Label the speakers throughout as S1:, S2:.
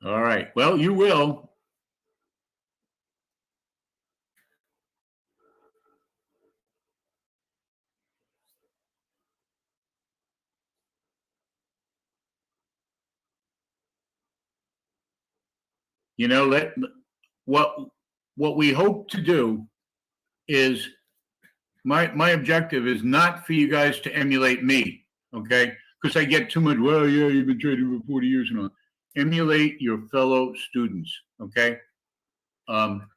S1: All right. Well, you will. You know, what what we hope to do is my objective is not for you guys to emulate me, okay? Because I get too much. Well, yeah, you've been trading for 40 years and all. Emulate your fellow students, okay? Um,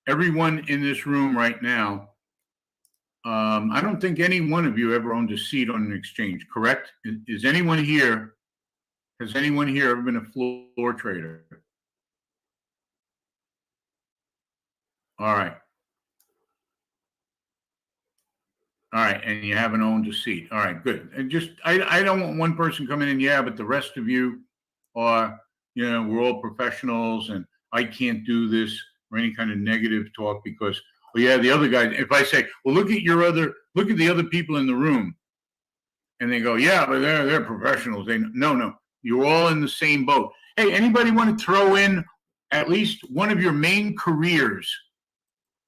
S1: Everyone in this room right now, I don't think any one of you ever owned a seat on an exchange, correct? Is anyone here? Has anyone here ever been a floor trader? All right. All right, and you haven't owned a seat. All right, good. And just, I don't want one person coming in, yeah, but the rest of you are, we're all professionals and I can't do this, or any kind of negative talk because, well, yeah, the other guy, if I say, well, look at the other people in the room, and they go, yeah, but they're professionals. No, you're all in the same boat. Hey, anybody want to throw in at least one of your main careers,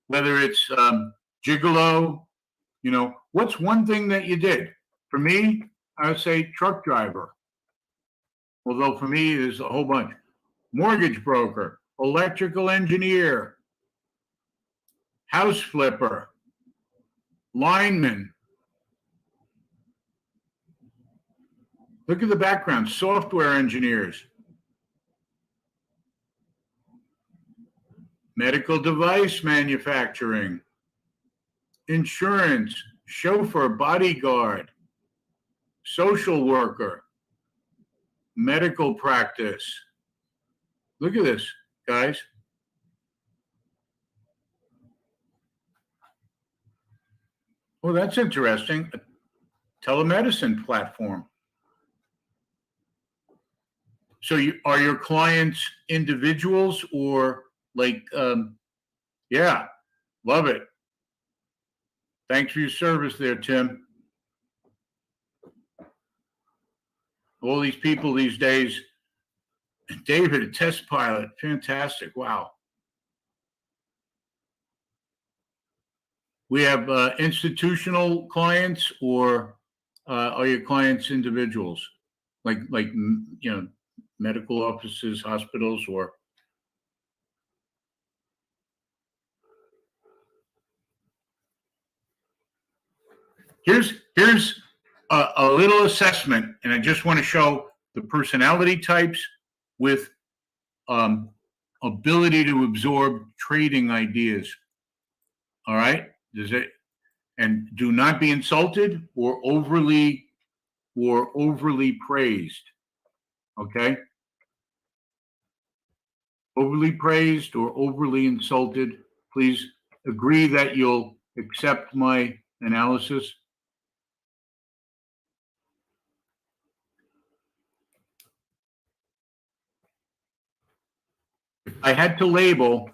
S1: whether it's gigolo, what's one thing that you did? For me, I would say truck driver. Although for me, there's a whole bunch. Mortgage broker, electrical engineer, house flipper, lineman. Look at the background, software engineers, medical device manufacturing, insurance, chauffeur, bodyguard, social worker, medical practice. Look at this, guys. Well, that's interesting. A telemedicine platform. So are your clients individuals or like, yeah, love it. Thanks for your service there, Tim. All these people these days. David, a test pilot. Fantastic. Wow. We have institutional clients, or are your clients individuals? Like medical offices, hospitals, or? Here's a little assessment, and I just want to show the personality types with ability to absorb trading ideas. All right, and do not be insulted or overly praised. Okay, overly praised or overly insulted. Please agree that you'll accept my analysis. If I had to label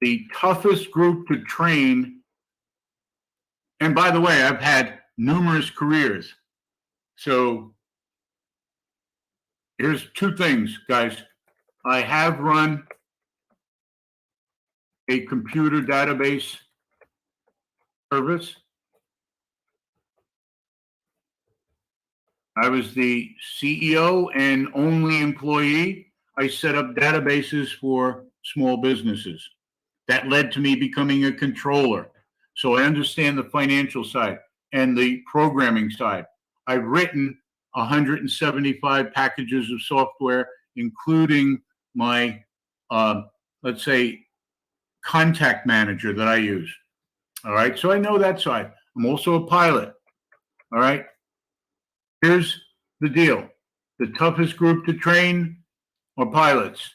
S1: the toughest group to train, and by the way, I've had numerous careers. So here's two things, guys. I have run a computer database service. I was the CEO and only employee. I set up databases for small businesses. That led to me becoming a controller. So I understand the financial side and the programming side. I've written 175 packages of software, including my, let's say, contact manager that I use. All right. So I know that side. I'm also a pilot. All right. Here's the deal. The toughest group to train are pilots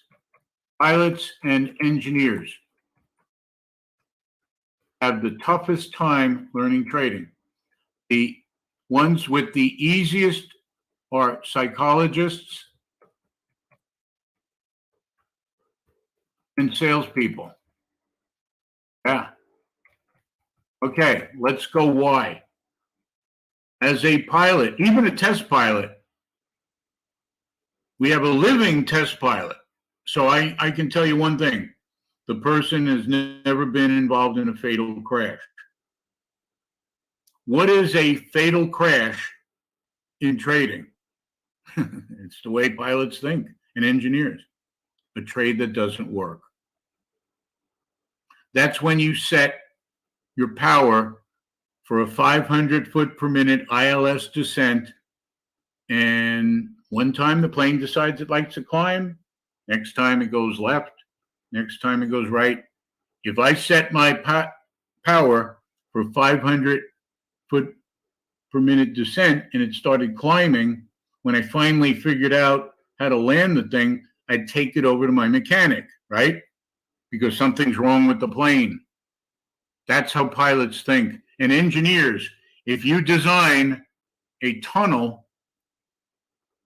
S1: and engineers. Have the toughest time learning trading. The ones with the easiest are psychologists and salespeople. Yeah. Okay, let's go why. As a pilot, even a test pilot, We have a living test pilot. So I can tell you one thing. The person has never been involved in a fatal crash. What is a fatal crash in trading? It's the way pilots think and engineers. A trade that doesn't work. That's when you set your power for a 500 foot per minute ILS descent, and one time the plane decides it likes to climb, next time it goes left, next time it goes right. If I set my power for 500 foot per minute descent and it started climbing, when I finally figured out how to land the thing, I'd take it over to my mechanic, right? Because something's wrong with the plane. That's how pilots think. And engineers, if you design a tunnel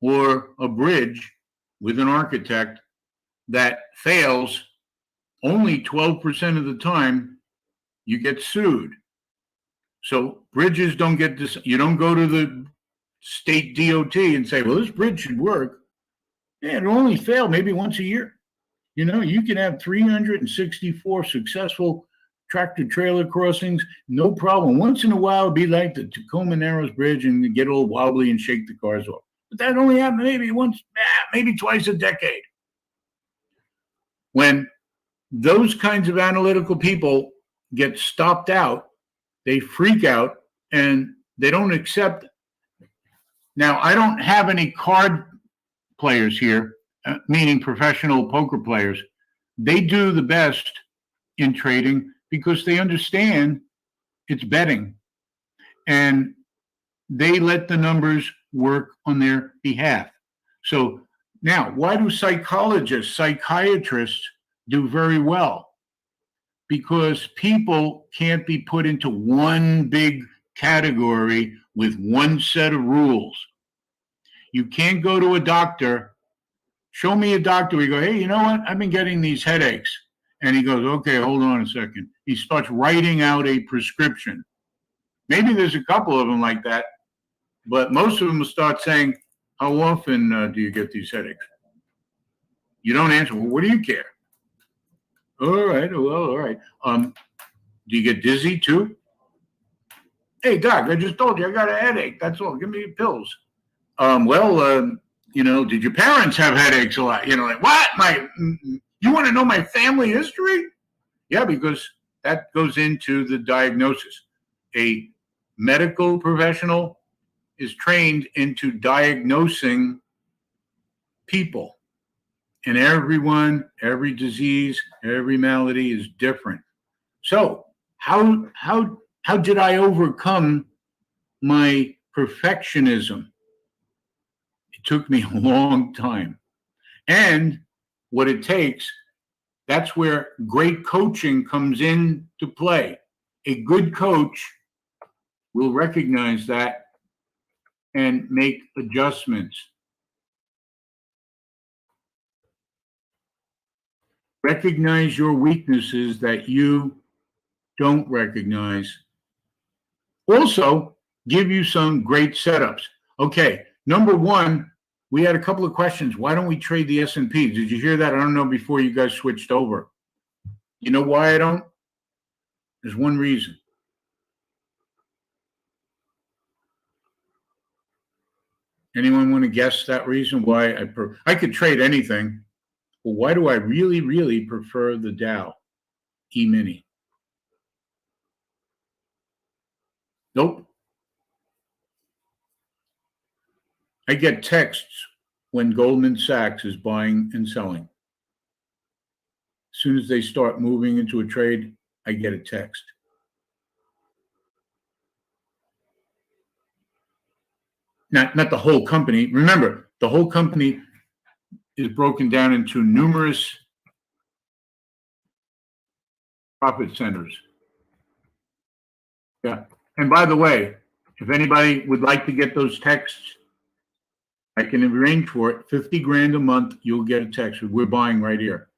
S1: or a bridge with an architect that fails only 12% of the time, you get sued. So bridges don't get this. You don't go to the state DOT and say, well, this bridge should work. Yeah, it'll only fail maybe once a year. You know, you can have 364 successful tractor trailer crossings, no problem. Once in a while, it'd be like the Tacoma Narrows Bridge and get a little wobbly and shake the cars off. But that only happened maybe once, maybe twice a decade. When those kinds of analytical people get stopped out, they freak out and they don't accept. Now, I don't have any card players here, meaning professional poker players. They do the best in trading because they understand it's betting and they let the numbers work on their behalf. So now, why do psychologists, psychiatrists do very well? Because people can't be put into one big category with one set of rules. You can't go to a doctor, show me a doctor. We go, hey, you know what? I've been getting these headaches. And he goes, okay, hold on a second. He starts writing out a prescription. Maybe there's a couple of them like that, but most of them will start saying, how often do you get these headaches? You don't answer. Well, what do you care? All right. Well, all right. Do you get dizzy too? Hey, doc, I just told you I got a headache. That's all. Give me pills. You know, did your parents have headaches a lot? You know, like, what? You want to know my family history? Yeah, because that goes into the diagnosis. A medical professional is trained into diagnosing people. And everyone, every disease, every malady is different. So how did I overcome my perfectionism? It took me a long time. And what it takes, that's where great coaching comes into play. A good coach will recognize that and make adjustments. Recognize your weaknesses that you don't recognize. Also, give you some great setups. Okay, number one, we had a couple of questions. Why don't we trade the S&P? Did you hear that? I don't know before you guys switched over. You know why I don't? There's one reason. Anyone want to guess that reason why I could trade anything? Well, why do I really, really prefer the Dow E-mini? Nope. I get texts when Goldman Sachs is buying and selling. As soon as they start moving into a trade, I get a text. Not the whole company. Remember, the whole company is broken down into numerous profit centers. Yeah. And by the way, if anybody would like to get those texts, I can arrange for it. 50 grand a month, you'll get a text. We're buying right here.